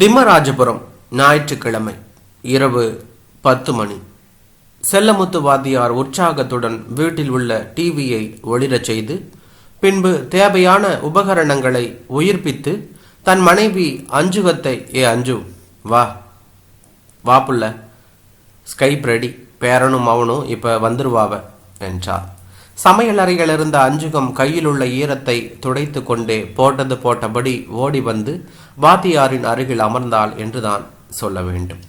திம்மராஜபுரம், ஞாயிற்றுக்கிழமை இரவு 10 மணி. செல்லமுத்து வாத்தியார் உற்சாகத்துடன் வீட்டில் உள்ள டிவியை ஒளிரச் செய்து பின்பு தேவையான உபகரணங்களை உயிர்ப்பித்து தன் மனைவி அஞ்சுகத்தை, ஏ அஞ்சு வா வா புள்ள, ஸ்கைப் ரெடி, பேரனும் அவனும் இப்ப வந்துருவாவ என்றார். சமையல் அறையில் இருந்த அஞ்சுகம் கையில் உள்ள ஈரத்தை துடைத்து கொண்டே போட்டது போட்டபடி ஓடி வந்து வாத்தியாரின் அருகில் அமர்ந்தாள் என்றுதான் சொல்ல வேண்டும்.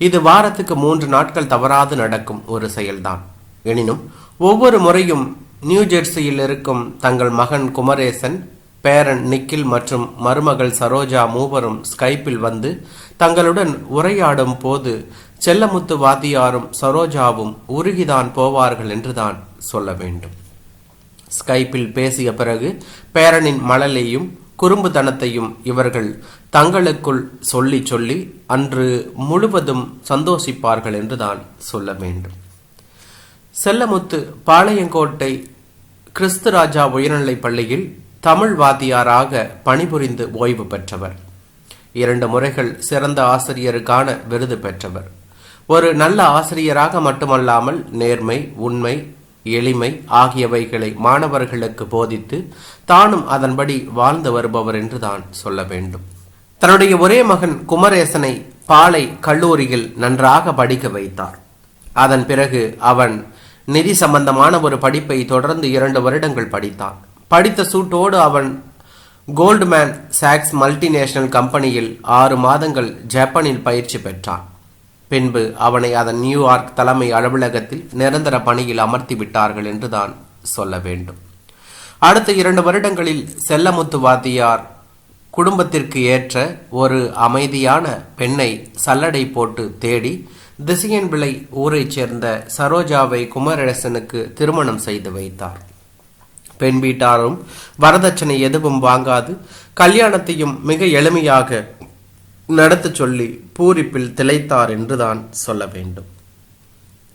இது வாரத்துக்கு 3 நாட்கள் தவறாது நடக்கும் ஒரு செயல்தான். எனினும் ஒவ்வொரு முறையும் நியூ ஜெர்சியில் இருக்கும் தங்கள் மகன் குமரேசன், பேரன் நிக்கில் மற்றும் மருமகள் சரோஜா மூவரும் ஸ்கைப்பில் வந்து தங்களுடன் உரையாடும் போது செல்லமுத்து வாத்தியாரும் சரோஜாவும் உருகிதான் போவார்கள் என்றுதான் சொல்ல வேண்டும். ஸ்கைப்பில் பேசிய பிறகு பேரனின் மழலையும் குறும்புத்தனத்தையும் இவர்கள் தங்களுக்குள் சொல்லி சொல்லி அன்று முழுவதும் சந்தோஷிப்பார்கள் என்றுதான் சொல்ல வேண்டும். செல்லமுத்து பாளையங்கோட்டை கிறிஸ்துராஜா உயர்நிலைப் பள்ளியில் தமிழ் வாத்தியாராக பணிபுரிந்து ஓய்வு பெற்றவர். 2 முறைகள் சிறந்த ஆசிரியருக்கான விருது பெற்றவர். ஒரு நல்ல ஆசிரியராக மட்டுமல்லாமல் நேர்மை, உண்மை, எளிமை ஆகியவைகளை மாணவர்களுக்கு போதித்து தானும் அதன்படி வாழ்ந்து வருபவர் என்றுதான் சொல்ல வேண்டும். தன்னுடைய ஒரே மகன் குமரேசனை பாளை கல்லூரியில் நன்றாக படிக்க வைத்தார். அதன் பிறகு அவன் நிதி சம்பந்தமான ஒரு படிப்பை தொடர்ந்து 2 வருடங்கள் படித்தான். படித்த சூட்டோடு அவன் கோல்ட்மேன் சாக்ஸ் மல்டிநேஷனல் கம்பெனியில் 6 மாதங்கள் ஜப்பானில் பயிற்சி பெற்றான். பின்பு அவனை அதன் நியூயார்க் தலைமை அலுவலகத்தில் நிரந்தர பணியில் அமர்த்தி விட்டார்கள் என்றுதான் சொல்ல வேண்டும். அடுத்த 2 வருடங்களில் செல்லமுத்து வாத்தியார் குடும்பத்திற்கு ஏற்ற ஒரு அமைதியான பெண்ணை சல்லடை போட்டு தேடி திசையன் விளை ஊரைச் சேர்ந்த சரோஜாவை குமரேசனுக்கு திருமணம் செய்து வைத்தார். பெண் வீட்டாரும் வரதட்சணை எதுவும் வாங்காது கல்யாணத்தையும் மிக எளிமையாக நடத்த சொல்லி பூரிப்பில் திளைத்தார் என்றுதான் சொல்ல வேண்டும்.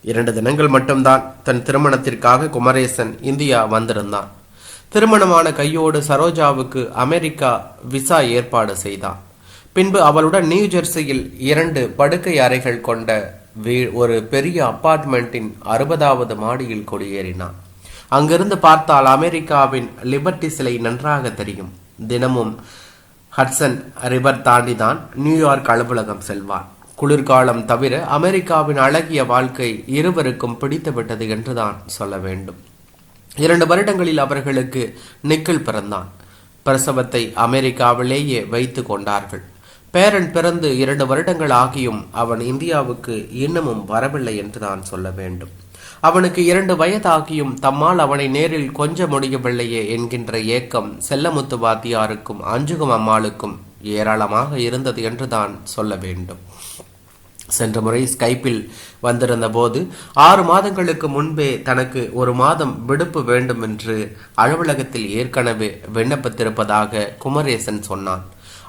2 தினங்கள் மட்டும்தான் தன் திருமணத்திற்காக குமரேசன் இந்தியா வந்திருந்தான். திருமணமான கையோடு சரோஜாவுக்கு அமெரிக்கா விசா ஏற்பாடு செய்தான். பின்பு அவளுடன் நியூ ஜெர்சியில் 2 படுக்கை அறைகள் கொண்ட ஒரு பெரிய அப்பார்ட்மெண்ட்டின் 60வது மாடியில் குடியேறினான். அங்கிருந்து பார்த்தால் அமெரிக்காவின் லிபர்டி சிலை நன்றாக தெரியும். தினமும் ஹட்சன் ரிவர் தாண்டிதான் நியூயார்க் அலுவலகம் செல்வான். குளிர்காலம் தவிர அமெரிக்காவின் அழகிய வாழ்க்கை இருவருக்கும் பிடித்துவிட்டது என்றுதான் சொல்ல வேண்டும். 2 வருடங்களில் அவர்களுக்கு நிக்கில் பிறந்தான். பிரசவத்தை அமெரிக்காவிலேயே வைத்து கொண்டார்கள். பேரன் பிறந்து 2 வருடங்கள் ஆகியும் அவன் இந்தியாவுக்கு இன்னமும் வரவில்லை என்றுதான் சொல்ல வேண்டும். அவனுக்கு 2 வயதாகியும் தம்மால் அவனை நேரில் கொஞ்ச முடியவில்லையே என்கின்ற ஏக்கம் செல்லமுத்து வாத்தியாருக்கும் அஞ்சுகம் அம்மாளுக்கும் ஏராளமாக இருந்தது என்றுதான் சொல்ல வேண்டும். சென்ற முறை ஸ்கைப்பில் வந்திருந்த போது 6 மாதங்களுக்கு முன்பே தனக்கு 1 மாதம் விடுப்பு வேண்டும் என்று அலுவலகத்தில் ஏற்கனவே விண்ணப்பித்திருப்பதாக குமரேசன் சொன்னான்.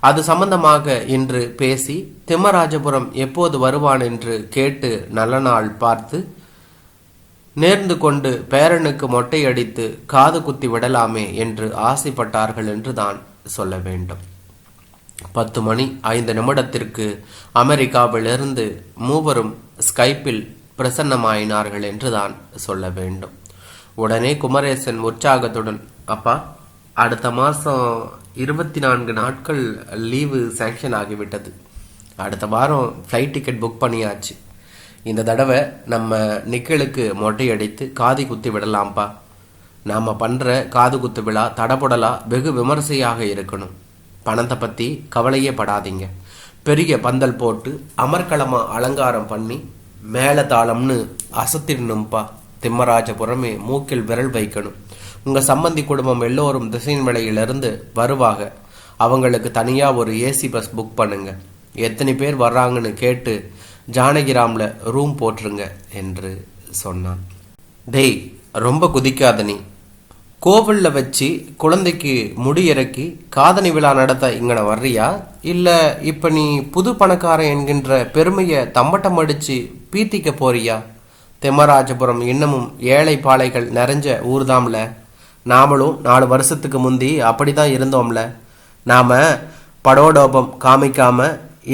அது சம்பந்தமாக இன்று பேசி திம்மராஜபுரம் எப்போது வருவான் என்று கேட்டு நல்ல நாள் பார்த்து நேர்ந்து கொண்டு பேரனுக்கு மொட்டையடித்து காது குத்தி விடலாமே என்று ஆசைப்பட்டார்கள் என்றுதான் சொல்ல வேண்டும். 10 மணி 5 நிமிடத்திற்கு அமெரிக்காவிலிருந்து மூவரும் ஸ்கைப்பில் பிரசன்னமாயினார்கள் என்றுதான் சொல்ல வேண்டும். உடனே குமரேசன் உற்சாகத்துடன், அப்பா, அடுத்த மாதம் 24 நாட்கள் லீவு சேங்ஷன் ஆகிவிட்டது. அடுத்த வாரம் ஃப்ளைட் டிக்கெட் புக் பண்ணியாச்சு. இந்த தடவை நம்ம நிக்கலுக்கு மொட்டையடித்து காது குத்தி விடலாம்ப்பா. நாம் பண்ணுற காது குத்து விழா தடபுடலா வெகு விமர்சையாக இருக்கணும். பணத்தை பற்றி கவலையே படாதீங்க. பெரிய பந்தல் போட்டு அமர்க்களமா அலங்காரம் பண்ணி மேலதாளம்னு அசத்திடணும்ப்பா. திம்மராஜபுரமே மூக்கில் விரல் வைக்கணும். உங்கள் சம்பந்தி குடும்பம் எல்லோரும் திசையின் விலையிலிருந்து வருவாங்க. அவங்களுக்கு தனியாக ஒரு ஏசி பஸ் புக் பண்ணுங்க. எத்தனை பேர் வர்றாங்கன்னு கேட்டு ஜானகிராமில் ரூம் போட்டுருங்க என்று சொன்னான். டேய், ரொம்ப குதிக்காத நீ. கோவிலில் வச்சு குழந்தைக்கு முடி இறக்கி காதணி விழா நடத்த இங்கன வர்றியா, இல்லை இப்போ நீ புது பணக்காரன் என்கின்ற பெருமையை தம்பட்டம் அடித்து பீத்திக்க போறியா? திம்மராஜபுரம் இன்னமும் ஏழை பாளைகள் நிறைஞ்ச ஊர்தாம்ல. நாமளும் 4 வருஷத்துக்கு முந்தி அப்படி தான் இருந்தோம்ல. நாம் படோடோபம் காமிக்காம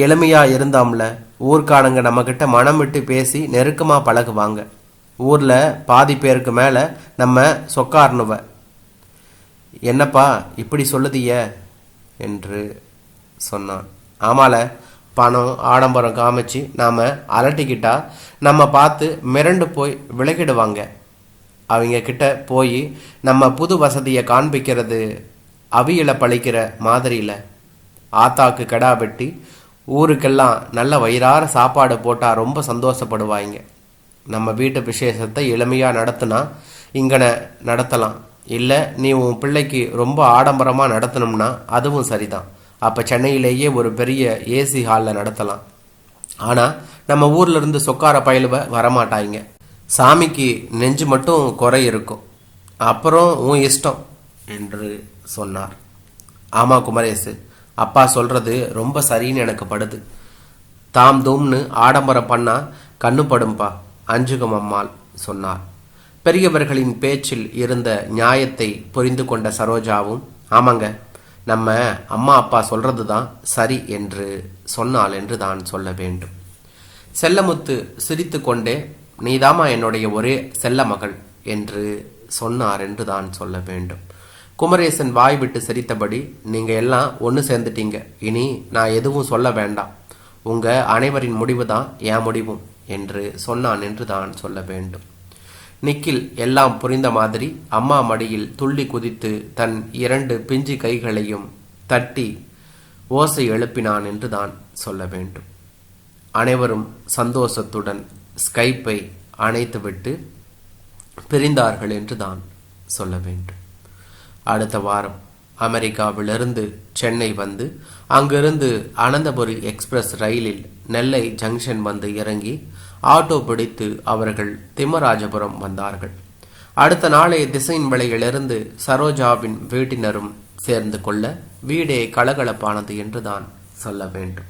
எளிமையா இருந்தாம்ல, ஊர்க்காரங்க நம்மக்கிட்ட மனம் விட்டு பேசி நெருக்கமா பழகுவாங்க. ஊர்ல பாதி பேருக்கு மேல நம்ம சொக்காரணுவ. என்னப்பா இப்படி சொல்லுதிய என்று சொன்னான். ஆமால, பணம் ஆடம்பரம் காமிச்சு நாம அலட்டிக்கிட்டா நம்ம பார்த்து மிரண்டு போய் விலகிடுவாங்க. அவங்க கிட்ட போய் நம்ம புது வசதியை காண்பிக்கிறது அவியலை பழிக்கிற மாதிரியில். ஆத்தாக்கு கடா வெட்டி ஊருக்கெல்லாம் நல்ல வயிறார சாப்பாடு போட்டால் ரொம்ப சந்தோஷப்படுவாங்க. நம்ம வீட்டு விசேஷத்தை எளிமையாக நடத்தினா இங்கன நடத்தலாம். இல்லை நீ உன் பிள்ளைக்கு ரொம்ப ஆடம்பரமாக நடத்தணும்னா அதுவும் சரிதான். அப்போ சென்னையிலேயே ஒரு பெரிய ஏசி ஹாலில் நடத்தலாம். ஆனால் நம்ம ஊர்ல இருந்து சொக்கார பயிலுவ வரமாட்டாங்க. சாமிக்கு நெஞ்சு மட்டும் குறை இருக்கும். அப்புறம் உன் இஷ்டம் என்று சொன்னார். ஆமா குமரேசு, அப்பா சொல்றது ரொம்ப சரின்னு எனக்கு படுது. தாம் தூம்னு ஆடம்பரம் பண்ணா கண்ணுப்படும்பா, அஞ்சுகம் அம்மாள் சொன்னார். பெரியவர்களின் பேச்சில் இருந்த நியாயத்தை புரிந்து கொண்ட சரோஜாவும், ஆமாங்க, நம்ம அம்மா அப்பா சொல்றது தான் சரி என்று சொன்னாள் என்று தான் சொல்ல வேண்டும். செல்லமுத்து சிரித்து கொண்டே, நீதாமா என்னுடைய ஒரே செல்ல மகள் என்று சொன்னார் என்று தான் சொல்ல வேண்டும். குமரேசன் வாய் விட்டு சிரித்தபடி, நீங்க எல்லாம் ஒன்று சேர்ந்துட்டீங்க, இனி நான் எதுவும் சொல்ல வேண்டாம், உங்க அனைவரின் முடிவு தான் என் முடிவும் என்று சொன்னான் என்று தான் சொல்ல வேண்டும். நிக்கில் எல்லாம் புரிந்த மாதிரி அம்மா மடியில் துள்ளி குதித்து தன் 2 பிஞ்சு கைகளையும் தட்டி ஓசை எழுப்பினான் என்று தான் சொல்ல வேண்டும். அனைவரும் சந்தோஷத்துடன் ஸ்கைப்பை அணைத்துவிட்டு பிரிந்தார்கள் என்று தான் சொல்ல வேண்டும். அடுத்த வாரம் அமெரிக்காவிலிருந்து சென்னை வந்து அங்கிருந்து அனந்தபுரி எக்ஸ்பிரஸ் ரயிலில் நெல்லை ஜங்ஷன் வந்து இறங்கி ஆட்டோ பிடித்து அவர்கள் திம்மராஜபுரம் வந்தார்கள். அடுத்த நாளே திசையின்விளையிலிருந்து சரோஜாவின் வீட்டினரும் சேர்ந்து கொள்ள வீடே கலகலப்பானது என்று தான் சொல்ல வேண்டும்.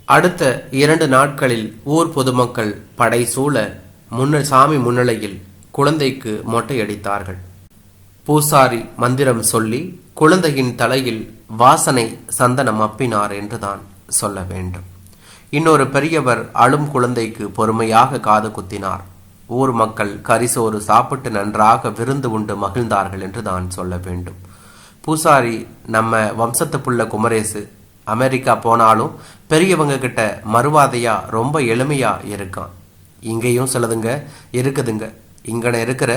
அடுத்த 2 நாட்களில் ஊர் பொதுமக்கள் படை சூழ சாமி முன்னிலையில் குழந்தைக்கு மொட்டையடித்தார்கள். பூசாரி மந்திரம் சொல்லி குழந்தையின் தலையில் வாசனை சந்தனம் அப்பினார் என்றுதான் சொல்ல வேண்டும். இன்னொரு பெரியவர் அழும் குழந்தைக்கு பொறுமையாக காது குத்தினார். ஊர் மக்கள் கரிசோறு சாப்பிட்டு நன்றாக விருந்து உண்டு மகிழ்ந்தார்கள் என்று தான் சொல்ல வேண்டும். பூசாரி நம்ம வம்சத்து புள்ள குமரேசு அமெரிக்கா போனாலும் பெரியவங்க கிட்ட மறுவாதையா ரொம்ப எளிமையா இருக்கான். இங்கேயும் சிலதுங்க இருக்குதுங்க. இங்கன இருக்கிற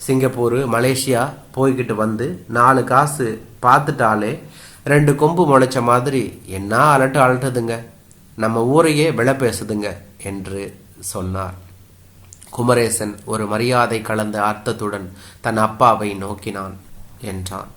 சிங்கப்பூர் மலேசியா போய்கிட்டு வந்து 4 காசு பார்த்துட்டாலே 2 கொம்பு முளைச்ச மாதிரி என்ன அலட்டுதுங்க, நம்ம ஊரையே விலை பேசுதுங்க என்று சொன்னார். குமரேசன் ஒரு மரியாதை கலந்த அர்த்தத்துடன் தன் அப்பாவை நோக்கினான் என்றான்.